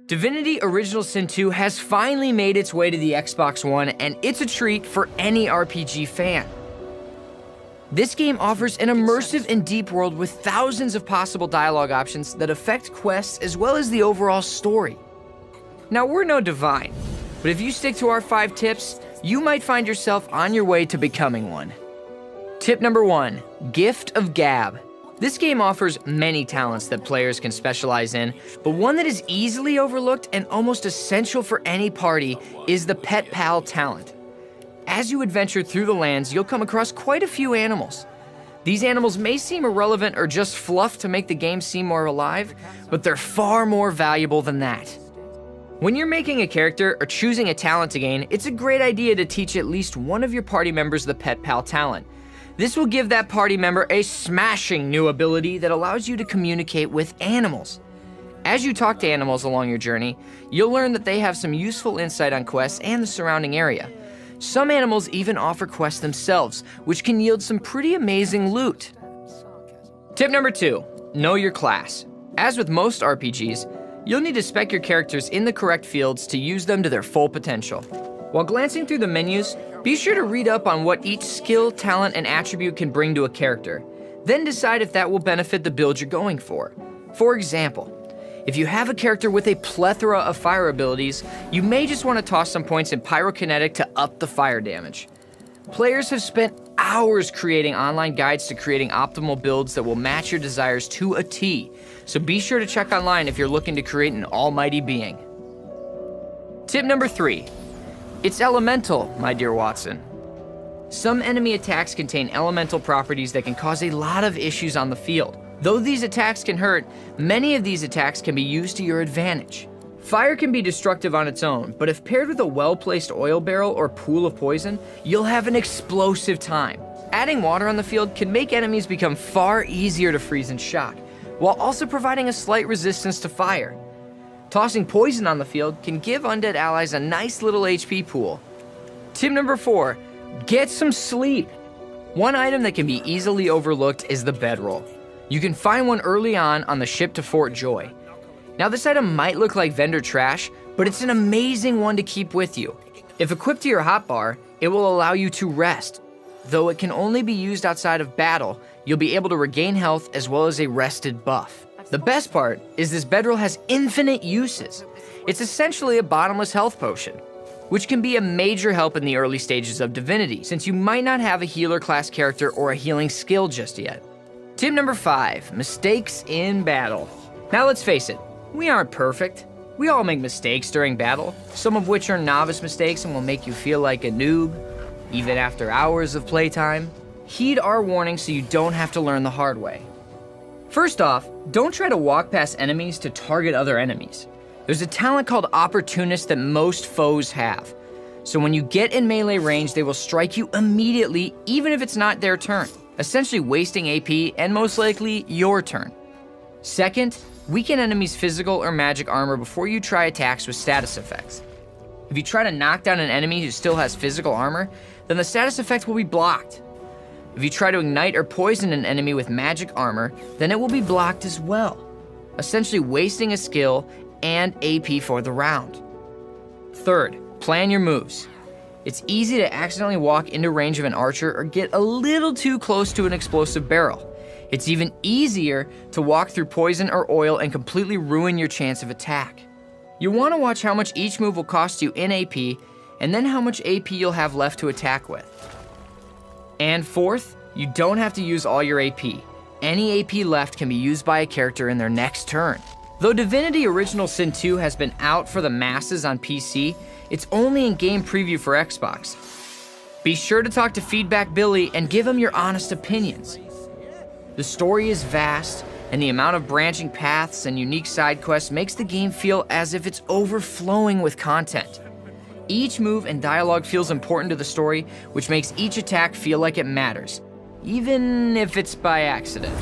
Divinity Original Sin 2 has finally made its way to the Xbox One, and it's a treat for any RPG fan. This game offers an immersive and deep world with thousands of possible dialogue options that affect quests as well as the overall story. Now, we're no divine, but if you stick to our 5 tips, you might find yourself on your way to becoming one. Tip number 1, Gift of Gab. This game offers many talents that players can specialize in, but one that is easily overlooked and almost essential for any party is the Pet Pal talent. As you adventure through the lands, you'll come across quite a few animals. These animals may seem irrelevant or just fluff to make the game seem more alive, but they're far more valuable than that. When you're making a character or choosing a talent to gain, it's a great idea to teach at least one of your party members the Pet Pal talent. This will give that party member a smashing new ability that allows you to communicate with animals. As you talk to animals along your journey, you'll learn that they have some useful insight on quests and the surrounding area. Some animals even offer quests themselves, which can yield some pretty amazing loot. Tip number 2, know your class. As with most RPGs, you'll need to spec your characters in the correct fields to use them to their full potential. While glancing through the menus, be sure to read up on what each skill, talent, and attribute can bring to a character. Then decide if that will benefit the build you're going for. For example, if you have a character with a plethora of fire abilities, you may just want to toss some points in pyrokinetic to up the fire damage. Players have spent hours creating online guides to creating optimal builds that will match your desires to a T, so be sure to check online if you're looking to create an almighty being. Tip number 3. It's elemental, my dear Watson. Some enemy attacks contain elemental properties that can cause a lot of issues on the field. Though these attacks can hurt, many of these attacks can be used to your advantage. Fire can be destructive on its own, but if paired with a well-placed oil barrel or pool of poison, you'll have an explosive time. Adding water on the field can make enemies become far easier to freeze and shock, while also providing a slight resistance to fire. Tossing poison on the field can give undead allies a nice little HP pool. Tip number 4, get some sleep. One item that can be easily overlooked is the bedroll. You can find one early on the ship to Fort Joy. Now, this item might look like vendor trash, but it's an amazing one to keep with you. If equipped to your hotbar, it will allow you to rest. Though it can only be used outside of battle, you'll be able to regain health as well as a rested buff. The best part is this bedroll has infinite uses. It's essentially a bottomless health potion, which can be a major help in the early stages of Divinity, since you might not have a healer class character or a healing skill just yet. Tip number 5, mistakes in battle. Now let's face it, we aren't perfect. We all make mistakes during battle, some of which are novice mistakes and will make you feel like a noob, even after hours of playtime. Heed our warning so you don't have to learn the hard way. First off, don't try to walk past enemies to target other enemies. There's a talent called Opportunist that most foes have. So when you get in melee range, they will strike you immediately, even if it's not their turn, essentially wasting AP and most likely your turn. Second, weaken enemies' physical or magic armor before you try attacks with status effects. If you try to knock down an enemy who still has physical armor, then the status effect will be blocked. If you try to ignite or poison an enemy with magic armor, then it will be blocked as well, essentially wasting a skill and AP for the round. Third, plan your moves. It's easy to accidentally walk into range of an archer or get a little too close to an explosive barrel. It's even easier to walk through poison or oil and completely ruin your chance of attack. You want to watch how much each move will cost you in AP, and then how much AP you'll have left to attack with. And fourth, you don't have to use all your AP. Any AP left can be used by a character in their next turn. Though Divinity Original Sin 2 has been out for the masses on PC, it's only in game preview for Xbox. Be sure to talk to Feedback Billy and give him your honest opinions. The story is vast, and the amount of branching paths and unique side quests makes the game feel as if it's overflowing with content. Each move and dialogue feels important to the story, which makes each attack feel like it matters, even if it's by accident.